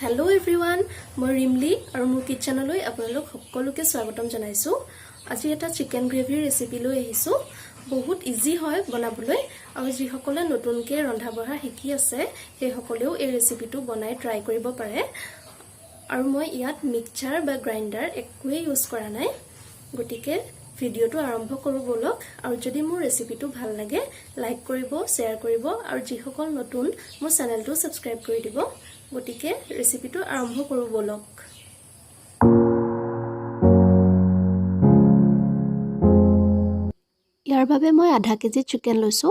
Hello everyone, মই ৰিমলি আৰু মোৰ কিচেনলৈ আপোনালোক সকলোকে স্বাগতম জনাইছো। আজি এটা চিকেন গ্ৰেভি ৰেচিপি লৈ আহিছো। বহুত ইজি হয় বনাবলৈ আৰু যি সকলে নতুনকৈ ৰন্ধা বঢ়া শিকি আছে সেই সকলেও এই ৰেচিপিটো বনাই ট্ৰাই কৰিব পাৰে। আৰু মই ইয়াত মিক্সাৰ বা গ্ৰাইণ্ডাৰ একোৱে ইউজ কৰা নাই। গতিকে ভিডিওটো আৰম্ভ কৰো বলক আৰু যদি মোৰ ৰেচিপিটো ভাল লাগে লাইক কৰিব, শেয়াৰ কৰিব আৰু যি সকল নতুন মোৰ চেনেলটো সাবস্ক্ৰাইব কৰি দিব। গতিকে ৰেচিপিটো আৰম্ভ কৰো বলক। ইয়াৰ বাবে মই আধা কেজি চিকেন লৈছো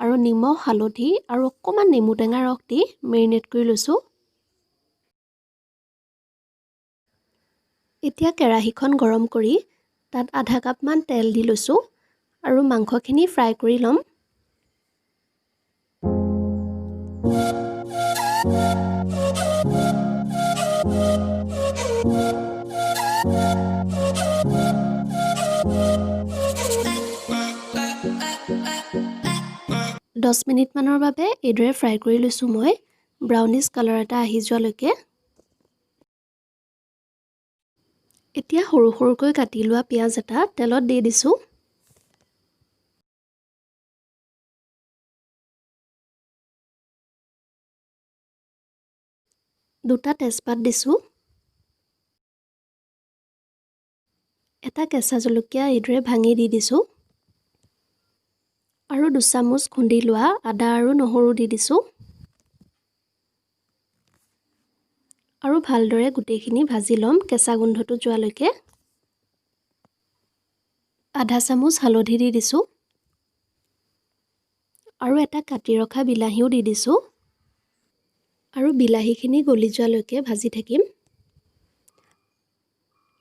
আৰু নিমখ, হালধি আৰু অকমান নেমু টেঙা ৰস দি মেৰিনেট কৰি লৈছো। এতিয়া কেৰাহীখন গৰম কৰি তাত আধা কাপ মান তেল দি লৈছো আৰু মাংসখিনি ফ্ৰাই কৰি লম। 10 মিনিট মানৰ বাবে এইদৰে ফ্ৰাই কৰি লৈছো মই ব্ৰাউনিছ কালাৰ এটা আহি যোৱালৈকে। এতিয়া সৰু সৰুকৈ কাটি লোৱা পিয়াজ এটা তেলত দি দিছো। দুটা তেজপাত দিছো। এটা কেঁচা জলকীয়া এইদৰে ভাঙি দি দিছো। আৰু 2 চামুচ খুন্দি লোৱা আদা আৰু নহৰু দি দিছো। আৰু ভালদৰে গুটেইখিনি ভাজি লম কেঁচা গোন্ধটো যোৱালৈকে। আধা চামুচ হালধি দি দিছো। আৰু এটা কাটি ৰখা বিলাহীও দি দিছো। আৰু বিলাহীখিনি গলি যোৱালৈকে ভাজি থাকিম।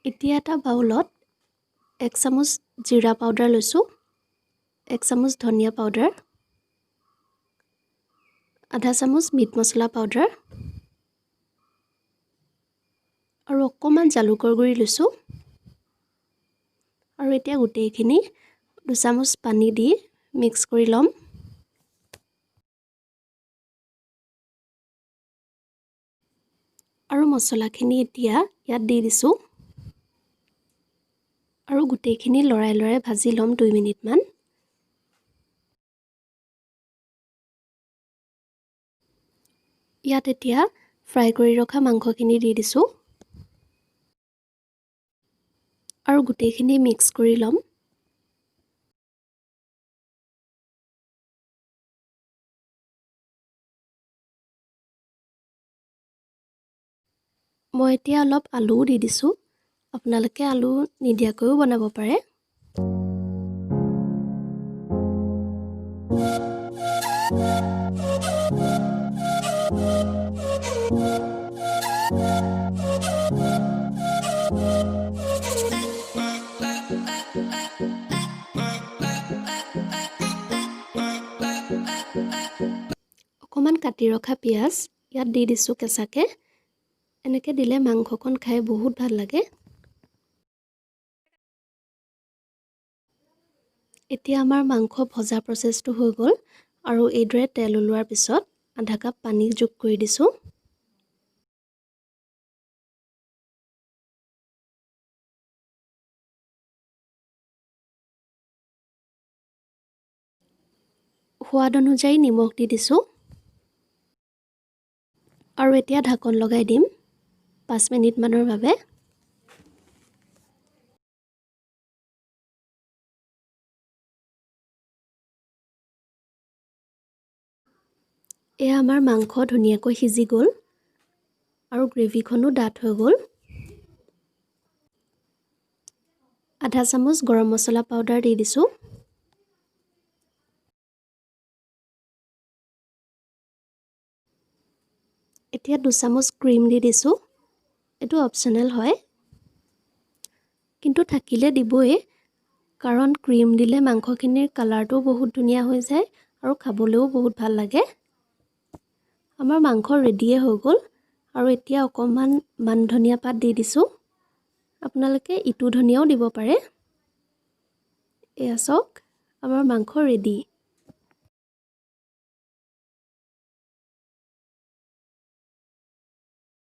এতিয়া এটা বাউলত 1 চামুচ জিৰা পাউডাৰ লৈছো, 1 চামুচ ধনিয়া পাউডাৰ, আধা চামুচ মিট মছলা পাউডাৰ আৰু অকমান জালুকৰ গুৰি লৈছো। আৰু এতিয়া গুটেইখিনি 2 চামুচ পানী দি মিক্স কৰি লম। আৰু মছলাখিনি এতিয়া ইয়াত দি দিছো। আৰু গুটেইখিনি লৰাই লৰাই ভাজি লম 2 মিনিট মান। ইয়াত এতিয়া ফ্ৰাই কৰি ৰখা মাংসখিনি দি দিছো। আৰু গুটেইখিনি মিক্স কৰি লম। মই এতিয়া অলপ আলুও দি দিছো। আপোনালোকে আলু নিদিয়াকৈও বনাব পাৰে। অকমান কাটি ৰখা পিয়াজ ইয়াত দি দিছো কেঁচাকে। এনেকে দিলে মাংসকন খাই বহুত ভাল লাগে। এতিয়া আমাৰ মাংস ভজা প্ৰচেছটো হৈ গ'ল আৰু এইদৰে তেল ওলোৱাৰ পিছত আধা কাপ পানী যোগ কৰি দিছো। সোৱাদ অনুযায়ী নিমখ দি দিছো। আৰু এতিয়া ঢাকন লগাই দিম 5 মিনিট মানৰ বাবে। এয়া আমাৰ মাংস ধুনীয়াকৈ সিজি গ'ল আৰু গ্ৰেভিখনো ডাঠ হৈ গ'ল। আধা চামুচ গৰম মছলা পাউডাৰ দি দিছো। এতিয়া 2 চামুচ ক্ৰীম দি দিছো। এইটো অপচনেল হয়, কিন্তু থাকিলে দিবই, কাৰণ ক্ৰীম দিলে মাংসখিনিৰ কালাৰটো বহুত ধুনীয়া হৈ যায় আৰু খাবলৈও বহুত ভাল লাগে। আমাৰ মাংস ৰেডিয়ে হৈ গ'ল আৰু এতিয়া অকমান মান ধনিয়া পাত দি দিছো। আপোনালোকে ইটো ধনিয়াও দিব পাৰে। এয়া চাওক আমাৰ মাংস ৰেডি।